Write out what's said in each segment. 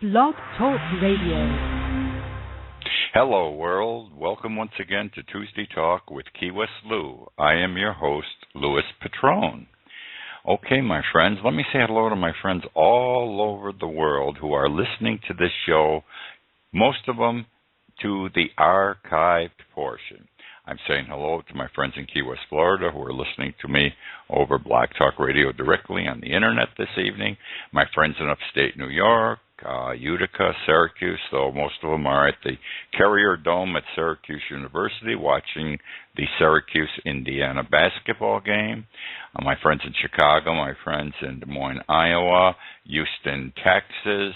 Blog Talk Radio. Hello, world. Welcome once again to Tuesday Talk with Key West Lou. I am your host, Louis Patrone. Okay, my friends, let me say hello to my friends all over the world who are listening to this show, most of them to the archived portion. I'm saying hello to my friends in Key West, Florida, who are listening to me over Blog Talk Radio directly on the internet this evening. My friends in upstate New York, Utica, Syracuse, though most of them are at the Carrier Dome at Syracuse University watching the Syracuse, Indiana basketball game. My friends in Chicago, my friends in Des Moines, Iowa, Houston, Texas,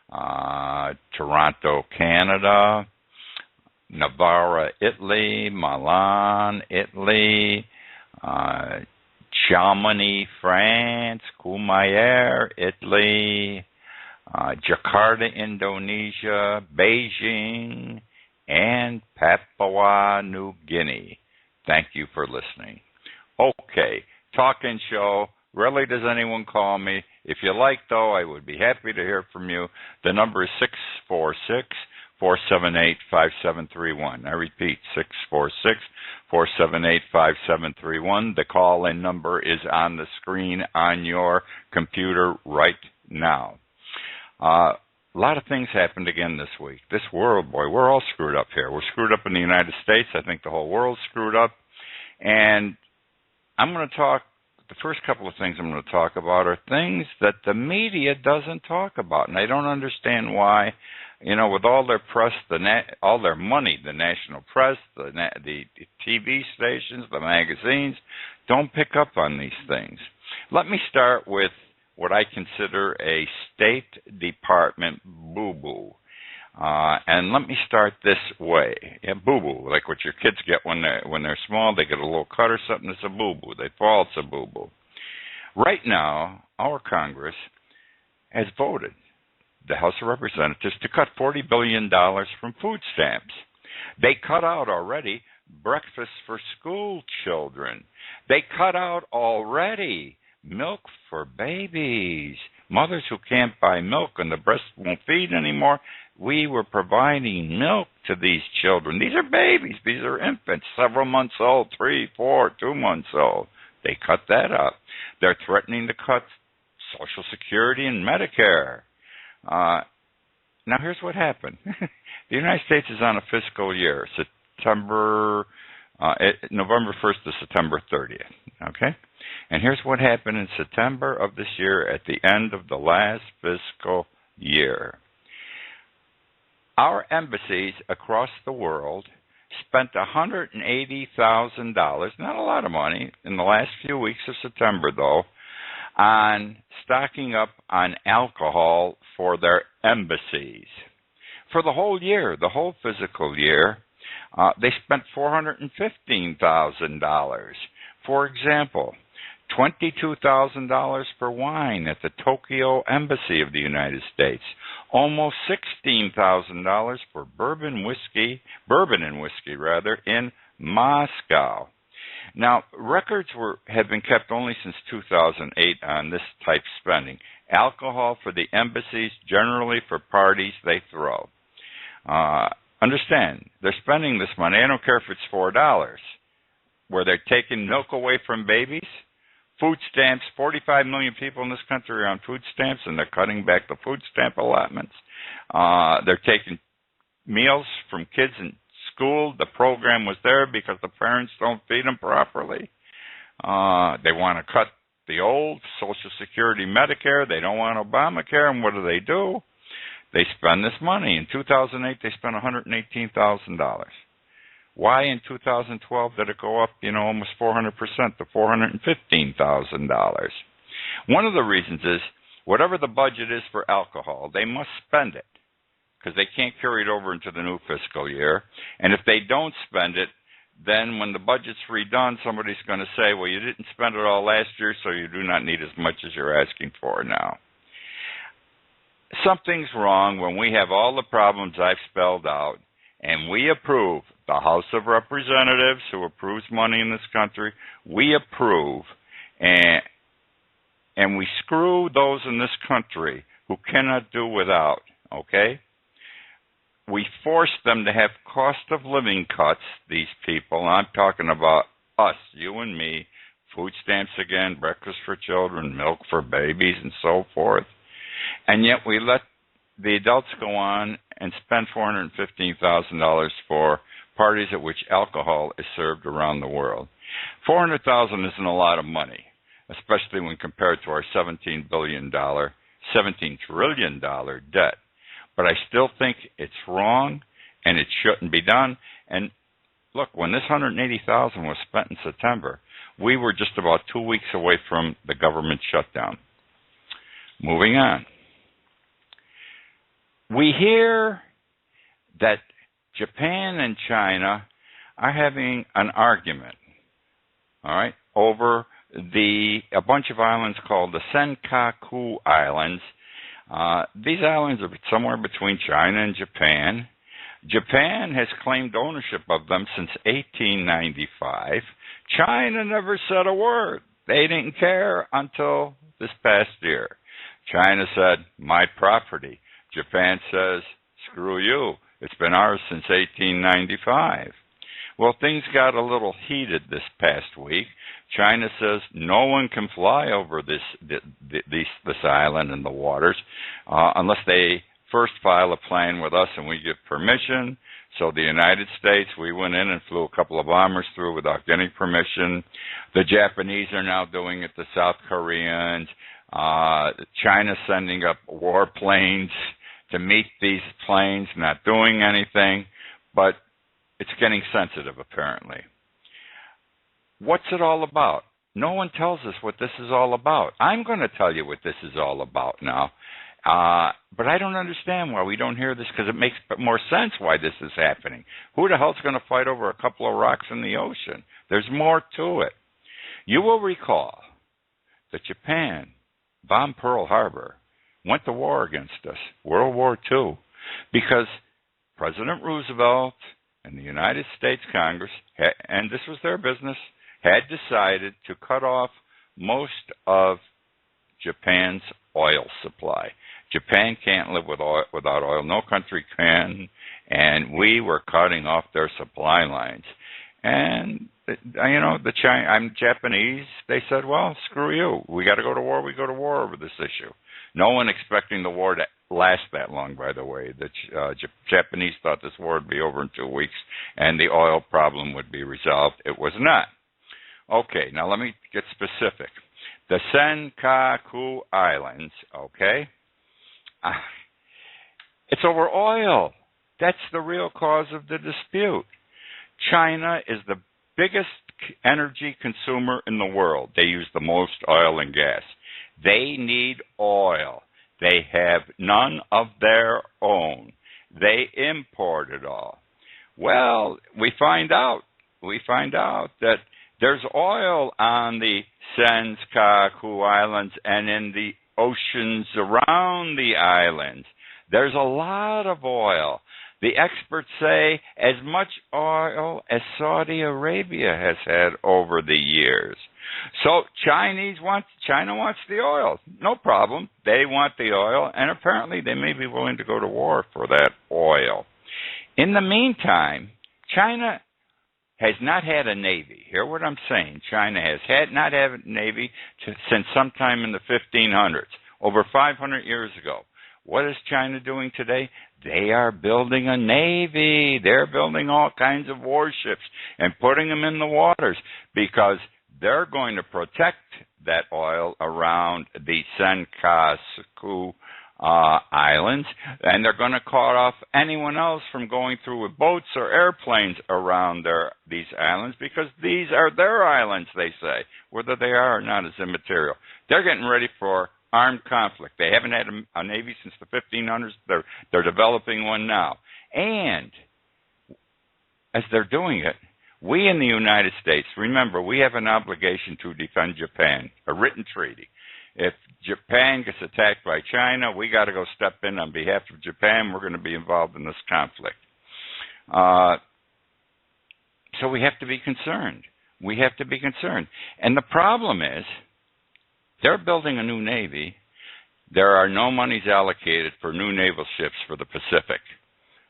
Toronto, Canada, Navarra, Italy, Milan, Italy, Chamonix, France, Courmayeur, Italy, Jakarta, Indonesia, Beijing, and Papua New Guinea. Thank you for listening. Okay, talk-in show. Rarely does anyone call me. If you like, though, I would be happy to hear from you. The number is 646-478-5731. I repeat, 646-478-5731. The call-in number is on the screen on your computer right now. A lot of things happened again this week. This world, boy, we're all screwed up here. We're screwed up in the United States. I think the whole world's screwed up. And I'm going to talk, the first couple of things I'm going to talk about are things that the media doesn't talk about. And I don't understand why, you know, with all their press, all their money, the national press, the TV stations, the magazines, don't pick up on these things. Let me start with what I consider a State Department boo-boo. And let me start this way. Yeah, boo-boo, like what your kids get when they're small. They get a little cut or something, it's a boo-boo. They fall, it's a boo-boo. Right now, our Congress has voted, the House of Representatives, to cut $40 billion from food stamps. They cut out already breakfast for school children. They cut out already milk for babies. Mothers who can't buy milk and the breast won't feed anymore. We were providing milk to these children. These are babies. These are infants, several months old, 3, 4, 2 months old. They cut that up. They're threatening to cut Social Security and Medicare. Now, here's what happened. The United States is on a fiscal year, November 1st to September 30th, okay? And here's what happened in September of this year at the end of the last fiscal year. Our embassies across the world spent $180,000, not a lot of money, in the last few weeks of September, though, on stocking up on alcohol for their embassies. For the whole year, the whole fiscal year, they spent $415,000. For example, $22,000 for wine at the Tokyo Embassy of the United States. Almost $16,000 for bourbon and whiskey in Moscow. Now, records have been kept only since 2008 on this type spending. Alcohol for the embassies, generally for parties they throw. Understand, they're spending this money. I don't care if it's $4. Where they're taking milk away from babies, food stamps, 45 million people in this country are on food stamps, and they're cutting back the food stamp allotments. They're taking meals from kids in school. The program was there because the parents don't feed them properly. They want to cut the old Social Security, Medicare. They don't want Obamacare, and what do? They spend this money. In 2008, they spent $118,000. Why in 2012 did it go up, almost 400% to $415,000? One of the reasons is whatever the budget is for alcohol, they must spend it because they can't carry it over into the new fiscal year. And if they don't spend it, then when the budget's redone, somebody's going to say, well, you didn't spend it all last year, so you do not need as much as you're asking for now. Something's wrong when we have all the problems I've spelled out, and we approve, the House of Representatives, who approves money in this country, we approve, and we screw those in this country who cannot do without, okay? We forced them to have cost of living cuts, these people, and I'm talking about us, you and me, food stamps again, breakfast for children, milk for babies, and so forth. And yet we let the adults go on and spend $415,000 for parties at which alcohol is served around the world. $400,000 isn't a lot of money, especially when compared to our $17 trillion debt. But I still think it's wrong, and it shouldn't be done. And look, when this $180,000 was spent in September, we were just about 2 weeks away from the government shutdown. Moving on. We hear that Japan and China are having an argument, all right, over a bunch of islands called the Senkaku Islands. These islands are somewhere between China and Japan. Japan has claimed ownership of them since 1895. China never said a word. They didn't care until this past year. China said, my property. Japan says, screw you. It's been ours since 1895. Well, things got a little heated this past week. China says no one can fly over this island and the waters unless they first file a plan with us and we give permission. So the United States, we went in and flew a couple of bombers through without getting permission. The Japanese are now doing it, the South Koreans. China's sending up warplanes to meet these planes, not doing anything. But it's getting sensitive, apparently. What's it all about? No one tells us what this is all about. I'm going to tell you what this is all about now. But I don't understand why we don't hear this, because it makes more sense why this is happening. Who the hell's going to fight over a couple of rocks in the ocean? There's more to it. You will recall that Japan bombed Pearl Harbor, went to war against us, World War II, because President Roosevelt and the United States Congress, and this was their business, had decided to cut off most of Japan's oil supply. Japan can't live without oil. No country can. And we were cutting off their supply lines. And, I'm Japanese. They said, well, screw you. We got to go to war. We go to war over this issue. No one expecting the war to last that long, by the way. The Japanese thought this war would be over in 2 weeks and the oil problem would be resolved. It was not. Okay, now let me get specific. The Senkaku Islands, okay? It's over oil. That's the real cause of the dispute. China is the biggest energy consumer in the world. They use the most oil and gas. They need oil. They have none of their own. They import it all. Well, we find out that there's oil on the Senkaku Islands and in the oceans around the islands. There's a lot of oil. The experts say as much oil as Saudi Arabia has had over the years. So China wants the oil. No problem. They want the oil, and apparently they may be willing to go to war for that oil. In the meantime, China has not had a navy. Hear what I'm saying. China has not had a navy since sometime in the 1500s, over 500 years ago. What is China doing today? They are building a navy. They're building all kinds of warships and putting them in the waters because they're going to protect that oil around the Senkaku Islands, and they're going to cut off anyone else from going through with boats or airplanes around these islands because these are their islands, they say. Whether they are or not is immaterial. They're getting ready for armed conflict. They haven't had a navy since the 1500s. They're developing one now. And as they're doing it, we in the United States, remember, we have an obligation to defend Japan, a written treaty. If Japan gets attacked by China, we got to go step in on behalf of Japan. We're going to be involved in this conflict. So we have to be concerned. We have to be concerned. And the problem is, they're building a new navy. There are no monies allocated for new naval ships for the Pacific.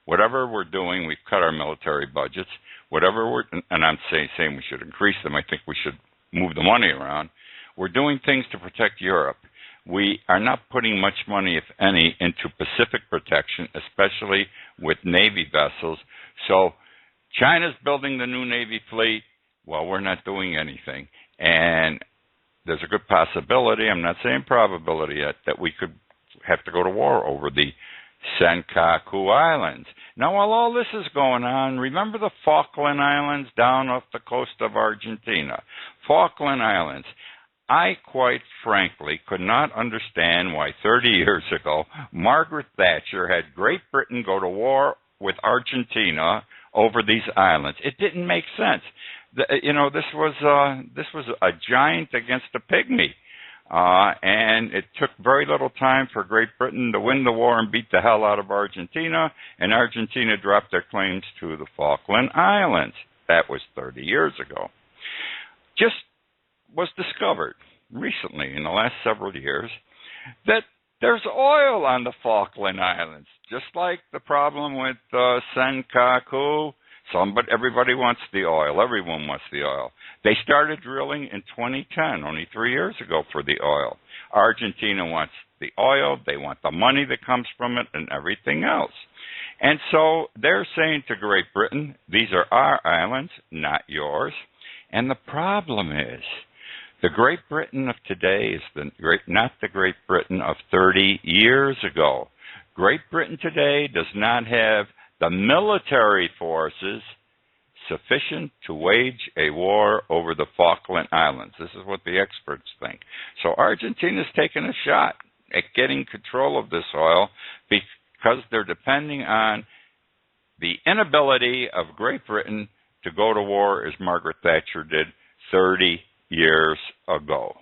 Whatever we're doing, we've cut our military budgets. And I'm saying we should increase them. I think we should move the money around. We're doing things to protect Europe. We are not putting much money, if any, into Pacific protection, especially with Navy vessels. So China's building the new Navy fleet. Well, we're not doing anything. And there's a good possibility, I'm not saying probability yet, that we could have to go to war over the Senkaku Islands. Now, while all this is going on, remember the Falkland Islands down off the coast of Argentina? Falkland Islands. I quite frankly could not understand why 30 years ago Margaret Thatcher had Great Britain go to war with Argentina over these islands. It didn't make sense. This was a giant against a pygmy. And it took very little time for Great Britain to win the war and beat the hell out of Argentina, and Argentina dropped their claims to the Falkland Islands. That was 30 years ago. Just was discovered recently, in the last several years, that there's oil on the Falkland Islands, just like the problem with Senkaku. But everybody wants the oil. Everyone wants the oil. They started drilling in 2010, only 3 years ago, for the oil. Argentina wants the oil. They want the money that comes from it and everything else. And so they're saying to Great Britain, these are our islands, not yours. And the problem is, the Great Britain of today is not the Great Britain of 30 years ago. Great Britain today does not have the military forces sufficient to wage a war over the Falkland Islands. This is what the experts think. So Argentina's taken a shot at getting control of this oil because they're depending on the inability of Great Britain to go to war as Margaret Thatcher did 30 years ago.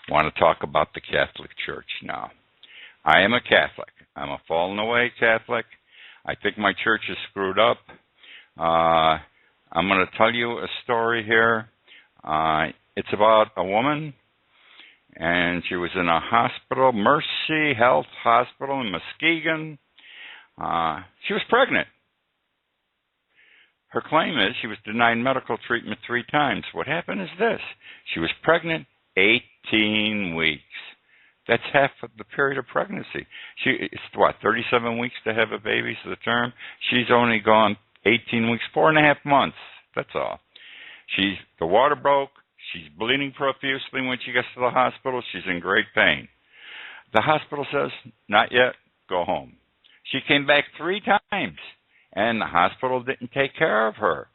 I want to talk about the Catholic Church now. I am a Catholic. I'm a fallen away Catholic. I think my church is screwed up. I'm going to tell you a story here. It's about a woman, and she was in a hospital, Mercy Health Hospital in Muskegon. She was pregnant. Her claim is she was denied medical treatment 3 times. What happened is this. She was pregnant 18 weeks. That's half of the period of pregnancy. It's 37 weeks to have a baby, so the term. She's only gone 18 weeks, 4.5 months. That's all. The water broke. She's bleeding profusely when she gets to the hospital. She's in great pain. The hospital says, not yet, go home. She came back 3 times, and the hospital didn't take care of her.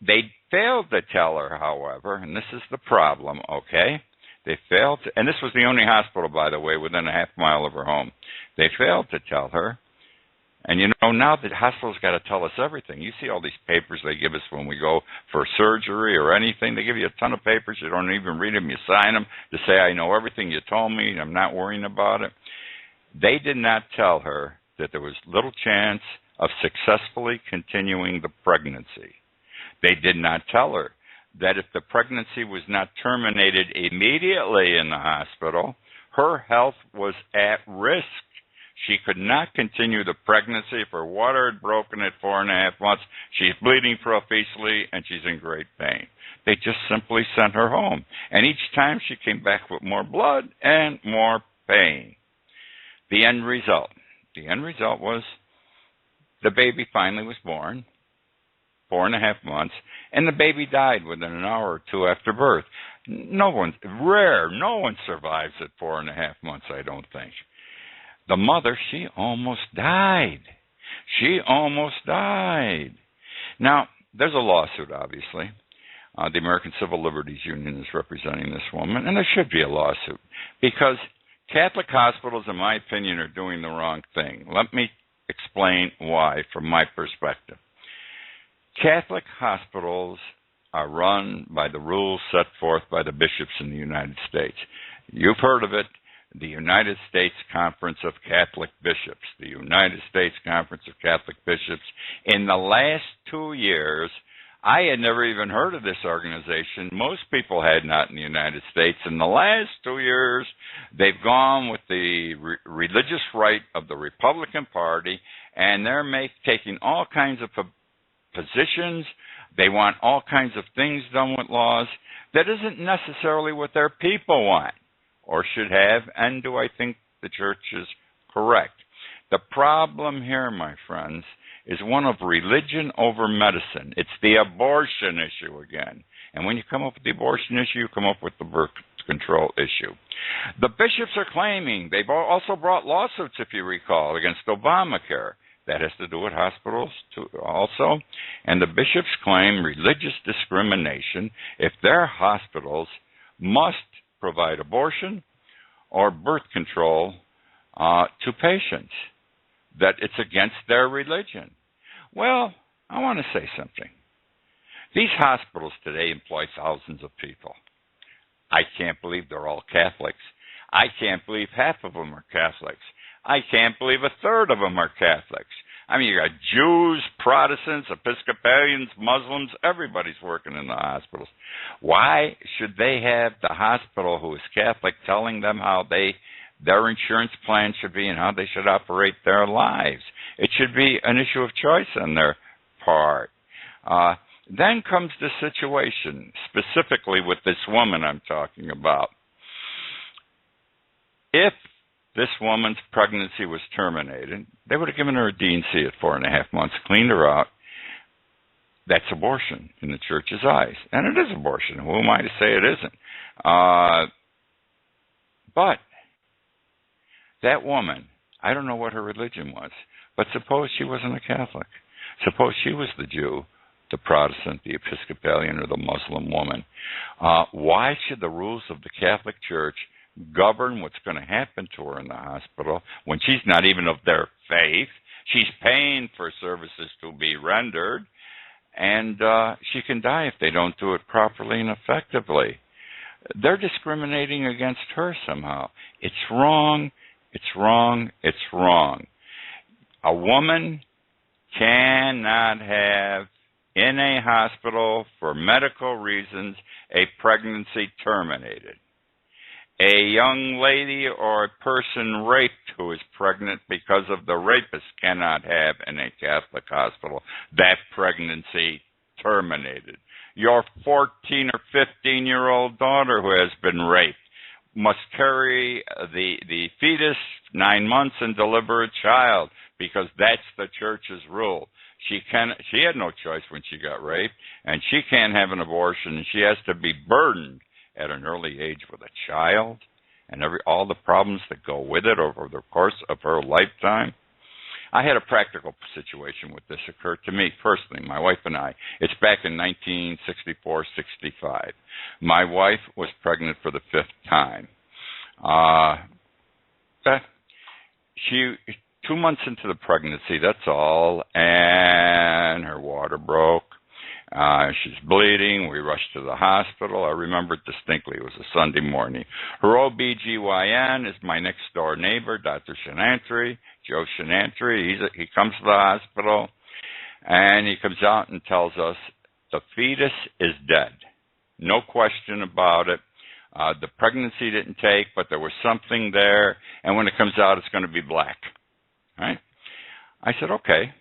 They failed to tell her, however, and this is the problem, okay? They failed to, and this was the only hospital, by the way, within a half mile of her home. They failed to tell her. And now the hospital's got to tell us everything. You see all these papers they give us when we go for surgery or anything. They give you a ton of papers. You don't even read them. You sign them to say, I know everything you told me. I'm not worrying about it. They did not tell her that there was little chance of successfully continuing the pregnancy. They did not tell her that if the pregnancy was not terminated immediately in the hospital, her health was at risk. She could not continue the pregnancy if her water had broken at 4.5 months. She's bleeding profusely, and she's in great pain. They just simply sent her home. And each time she came back with more blood and more pain. The end result was the baby finally was born, 4.5 months, and the baby died within an hour or 2 after birth. No one survives at 4.5 months, I don't think. The mother, she almost died. Now, there's a lawsuit, obviously. The American Civil Liberties Union is representing this woman, and there should be a lawsuit because Catholic hospitals, in my opinion, are doing the wrong thing. Let me explain why from my perspective. Catholic hospitals are run by the rules set forth by the bishops in the United States. You've heard of it, the United States Conference of Catholic Bishops. The United States Conference of Catholic Bishops. In the last 2 years, I had never even heard of this organization. Most people had not in the United States. In the last 2 years, they've gone with the religious right of the Republican Party, and they're taking all kinds of positions. They want all kinds of things done with laws that isn't necessarily what their people want or should have, and do I think the church is correct? The problem here, my friends, is one of religion over medicine. It's the abortion issue again. And when you come up with the abortion issue, you come up with the birth control issue. The bishops are claiming, they've also brought lawsuits, if you recall, against Obamacare. That has to do with hospitals too, also. And the bishops claim religious discrimination if their hospitals must provide abortion or birth control to patients, that it's against their religion. Well, I want to say something. These hospitals today employ thousands of people. I can't believe they're all Catholics. I can't believe half of them are Catholics. I can't believe a third of them are Catholics. I mean, you got Jews, Protestants, Episcopalians, Muslims, everybody's working in the hospitals. Why should they have the hospital who is Catholic telling them how their insurance plan should be and how they should operate their lives? It should be an issue of choice on their part. Then comes the situation, specifically with this woman I'm talking about. If this woman's pregnancy was terminated, they would have given her a D&C at 4.5 months, cleaned her out. That's abortion in the church's eyes. And it is abortion. Who am I to say it isn't? But that woman, I don't know what her religion was, but suppose she wasn't a Catholic. Suppose she was the Jew, the Protestant, the Episcopalian, or the Muslim woman. Why should the rules of the Catholic Church govern what's going to happen to her in the hospital when she's not even of their faith? She's paying for services to be rendered, and she can die if they don't do it properly and effectively. They're discriminating against her somehow. It's wrong. It's wrong. It's wrong. A woman cannot have, in a hospital for medical reasons, a pregnancy terminated. A young lady or a person raped who is pregnant because of the rapist cannot have, in a Catholic hospital, that pregnancy terminated. Your 14 or 15-year-old daughter who has been raped must carry the fetus 9 months and deliver a child, because that's the church's rule. She had no choice when she got raped, and she can't have an abortion, and she has to be burdened at an early age with a child and all the problems that go with it over the course of her lifetime. I had a practical situation with this occur to me personally, my wife and I. It's back in 1964-65. My wife was pregnant for the 5th time. 2 months into the pregnancy, that's all, and her water broke. She's bleeding. We rushed to the hospital. I remember it distinctly. It was a Sunday morning. Her OBGYN is my next-door neighbor, Dr. Shenantry, Joe Shenantry. He comes to the hospital, and he comes out and tells us the fetus is dead. No question about it. The pregnancy didn't take, but there was something there, and when it comes out, it's going to be black. Right? I said, okay.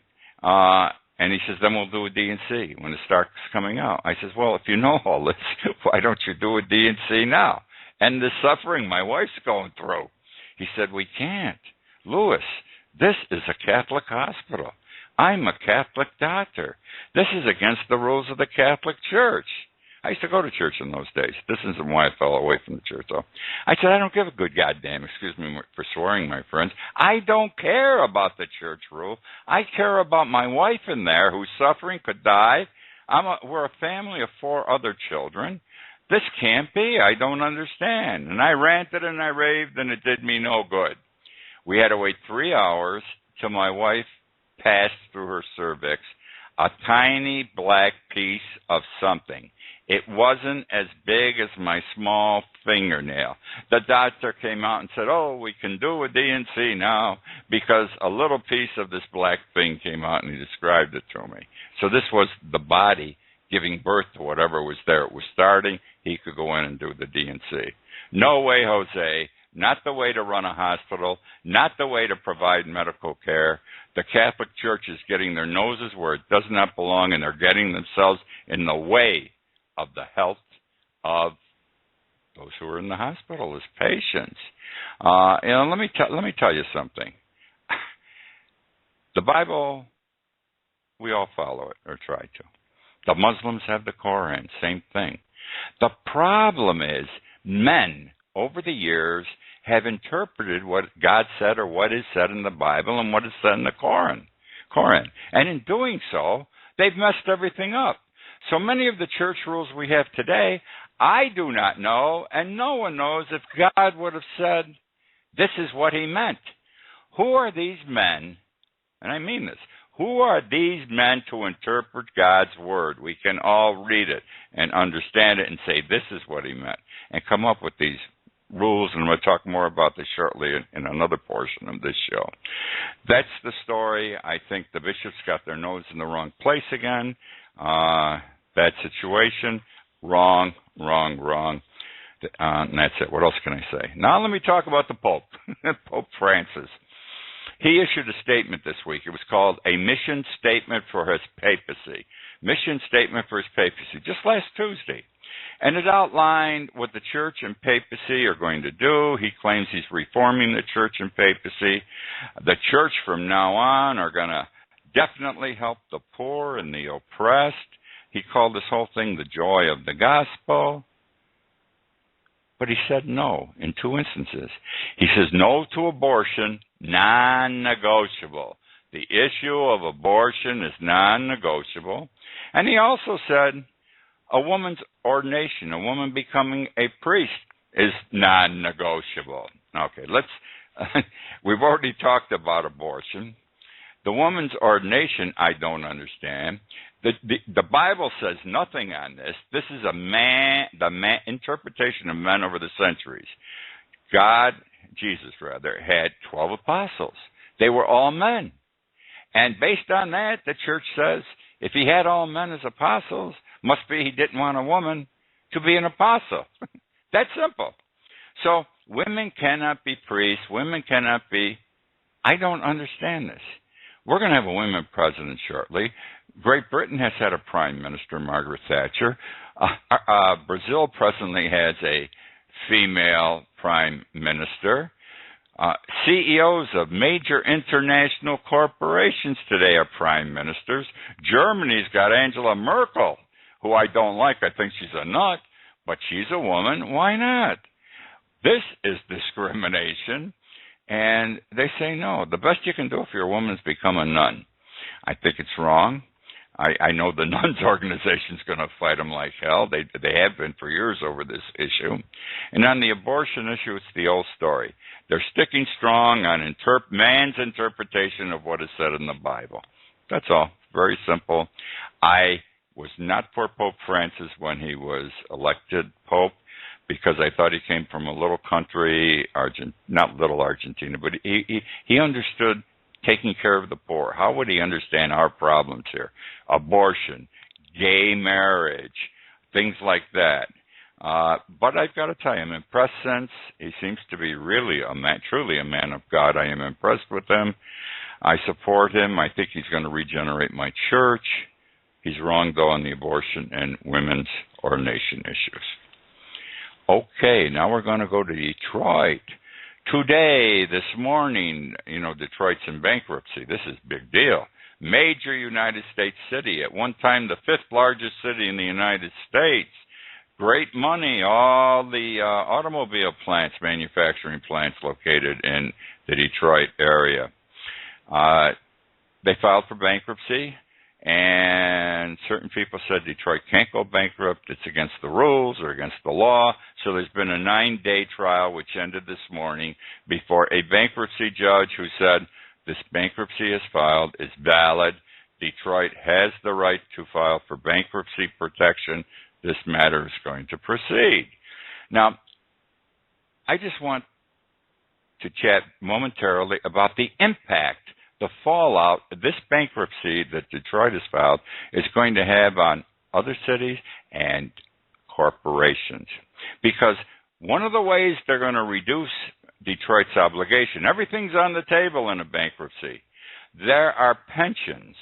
And he says, then we'll do a D&C when it starts coming out. I says, well, if you know all this, why don't you do a D&C now? And the suffering my wife's going through. He said, we can't. Louis, this is a Catholic hospital. I'm a Catholic doctor. This is against the rules of the Catholic Church. I used to go to church in those days. This isn't why I fell away from the church, though. I said, I don't give a good goddamn, excuse me for swearing, my friends. I don't care about the church rule. I care about my wife in there who's suffering, could die. We're a family of 4 other children. This can't be. I don't understand. And I ranted and I raved, and it did me no good. We had to wait 3 hours till my wife passed through her cervix a tiny black piece of something. It wasn't as big as my small fingernail. The doctor came out and said, oh, we can do a D&C now because a little piece of this black thing came out, and he described it to me. So this was the body giving birth to whatever was there. It was starting. He could go in and do the D&C. No way, Jose. Not the way to run a hospital. Not the way to provide medical care. The Catholic Church is getting their noses where it does not belong, and they're getting themselves in the way of the health of those who are in the hospital as patients. Let me tell you something. The Bible, we all follow it, or try to. The Muslims have the Quran, same thing. The problem is men, over the years, have interpreted what God said or what is said in the Bible and what is said in the Quran. And in doing so, they've messed everything up. So many of the church rules we have today, I do not know, and no one knows if God would have said, this is what he meant. Who are these men? And I mean this. Who are these men to interpret God's word? We can all read it and understand it and say, this is what he meant, and come up with these rules, and we'll talk more about this shortly in another portion of this show. That's the story. I think the bishops got their nose in the wrong place again. Bad situation. Wrong. And that's it. What else can I say? Now let me talk about the Pope, Pope Francis. He issued a statement this week. It was called a mission statement for his papacy. Mission statement for his papacy, just last Tuesday. And it outlined what the church and papacy are going to do. He claims he's reforming the church and papacy. The church from now on are going to definitely help the poor and the oppressed. He called this whole thing the joy of the gospel. But he said no in two instances. He says no to abortion, non-negotiable. The issue of abortion is non-negotiable. And he also said a woman's ordination, a woman becoming a priest, is non-negotiable. Okay, we've already talked about abortion. The woman's ordination, I don't understand. The Bible says nothing on this. This is the interpretation of men over the centuries. Jesus had 12 apostles. They were all men. And based on that, the church says if he had all men as apostles, must be he didn't want a woman to be an apostle. That's simple. So women cannot be priests. Women cannot be... I don't understand this. We're going to have a women president shortly. Great Britain has had a prime minister, Margaret Thatcher. Brazil presently has a female prime minister. CEOs of major international corporations today are prime ministers. Germany's got Angela Merkel, who I don't like. I think she's a nut, but she's a woman. Why not? This is discrimination. And they say no. The best you can do if you're a woman is become a nun. I think it's wrong. I know the nuns organization's going to fight them like hell. They have been for years over this issue. And on the abortion issue, it's the old story. They're sticking strong on man's interpretation of what is said in the Bible. That's all. Very simple. I was not for Pope Francis when he was elected Pope, because I thought he came from a little country, not little Argentina, but he understood taking care of the poor. How would he understand our problems here? Abortion, gay marriage, things like that. But I've got to tell you, I'm impressed since. He seems to be really truly a man of God. I am impressed with him. I support him. I think he's going to regenerate my church. He's wrong, though, on the abortion and women's ordination issues. Okay, now we're going to go to Detroit. Today, this morning, Detroit's in bankruptcy. This is a big deal. Major United States city, at one time the 5th largest city in the United States. Great money, all the automobile plants, manufacturing plants located in the Detroit area. They filed for bankruptcy, and certain people said Detroit can't go bankrupt. It's against the rules or against the law. So there's been a 9-day trial which ended this morning before a bankruptcy judge who said this bankruptcy is filed, is valid. Detroit has the right to file for bankruptcy protection. This matter is going to proceed. Now, I just want to chat momentarily about the impact, the fallout this bankruptcy that Detroit has filed is going to have on other cities, and corporations. Because one of the ways they're going to reduce Detroit's obligation, everything's on the table in a bankruptcy. There are pensions.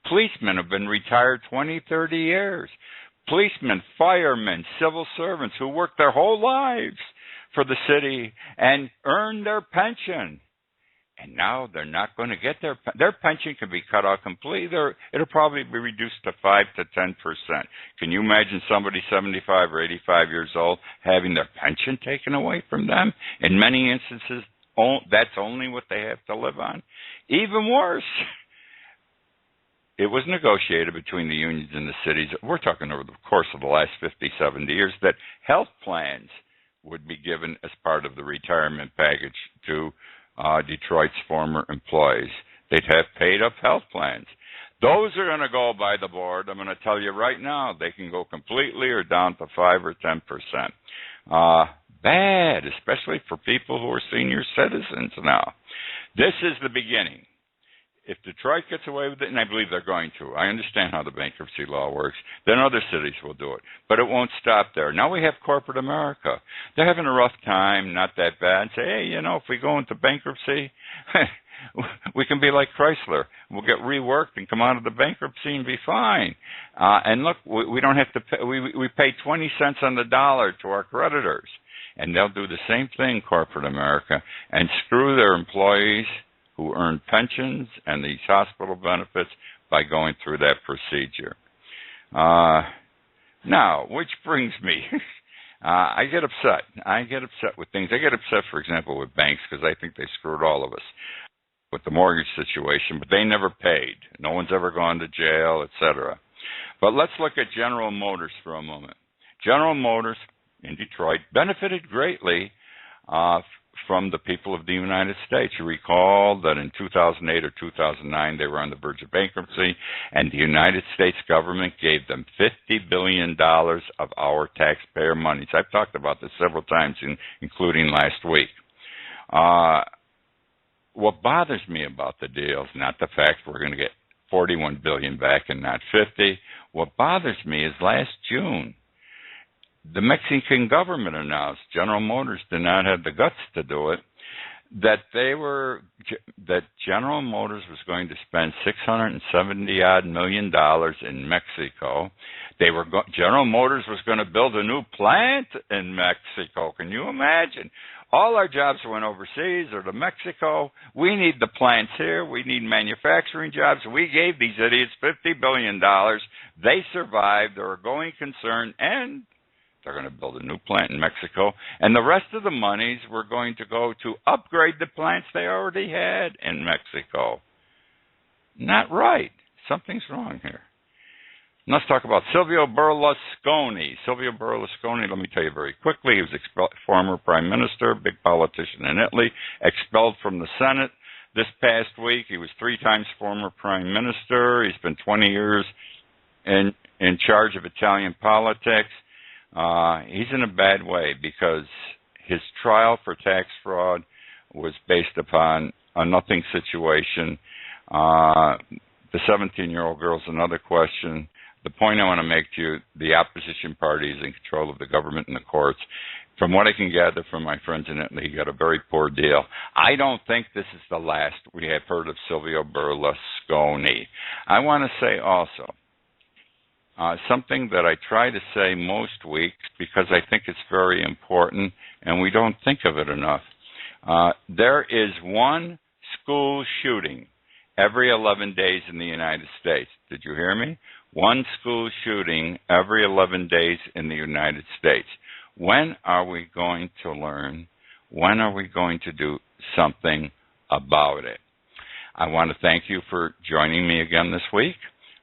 Policemen have been retired 20, 30 years. Policemen, firemen, civil servants who work their whole lives for the city and earn their pension. And now they're not going to get their pension can be cut off completely. It'll probably be reduced to 5 to 10%. Can you imagine somebody 75 or 85 years old having their pension taken away from them? In many instances, that's only what they have to live on. Even worse, it was negotiated between the unions and the cities. We're talking over the course of the last 50, 70 years that health plans would be given as part of the retirement package to Detroit's former employees. They'd have paid-up health plans. Those are going to go by the board. I'm going to tell you right now, they can go completely or down to 5 or 10%. Bad, especially for people who are senior citizens now. This is the beginning. If Detroit gets away with it, and I believe they're going to, I understand how the bankruptcy law works, then other cities will do it. But it won't stop there. Now we have corporate America. They're having a rough time, not that bad. Say, hey, if we go into bankruptcy, we can be like Chrysler. We'll get reworked and come out of the bankruptcy and be fine. And look, we don't have to pay, we pay 20 cents on the dollar to our creditors. And they'll do the same thing, corporate America, and screw their employees who earn pensions and these hospital benefits by going through that procedure. Now, which brings me, I get upset. I get upset with things. I get upset, for example, with banks because I think they screwed all of us with the mortgage situation, but they never paid. No one's ever gone to jail, etc. But let's look at General Motors for a moment. General Motors in Detroit benefited greatly from the people of the United States. You recall that in 2008 or 2009, they were on the verge of bankruptcy, and the United States government gave them $50 billion of our taxpayer monies. I've talked about this several times, including last week. What bothers me about the deal is not the fact we're going to get $41 billion back and not $50. What bothers me is last June, the Mexican government announced, General Motors did not have the guts to do it, that General Motors was going to spend $670-odd million in Mexico. General Motors was going to build a new plant in Mexico. Can you imagine? All our jobs went overseas or to Mexico. We need the plants here. We need manufacturing jobs. We gave these idiots $50 billion. They survived. They're a going concern, and they're going to build a new plant in Mexico, and the rest of the monies were going to go to upgrade the plants they already had in Mexico. Not right. Something's wrong here. And let's talk about Silvio Berlusconi. Silvio Berlusconi, let me tell you very quickly, he was former prime minister, big politician in Italy, expelled from the Senate this past week. He was 3 times former prime minister. He's been 20 years in charge of Italian politics. He's in a bad way because his trial for tax fraud was based upon a nothing situation. The 17-year-old girl's another question. The point I want to make to you, the opposition party is in control of the government and the courts. From what I can gather from my friends in Italy, he got a very poor deal. I don't think this is the last we have heard of Silvio Berlusconi. I want to say also, something that I try to say most weeks because I think it's very important and we don't think of it enough. There is one school shooting every 11 days in the United States. Did you hear me? One school shooting every 11 days in the United States. When are we going to learn? When are we going to do something about it? I want to thank you for joining me again this week.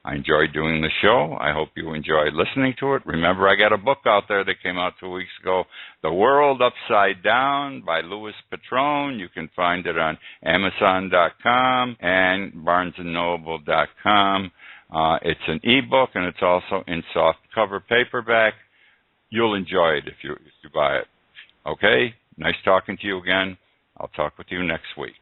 I enjoyed doing the show. I hope you enjoyed listening to it. Remember, I got a book out there that came out 2 weeks ago, The World Upside Down by Louis Patrone. You can find it on Amazon.com and BarnesandNoble.com. It's an ebook, and it's also in softcover paperback. You'll enjoy it if you buy it. Okay? Nice talking to you again. I'll talk with you next week.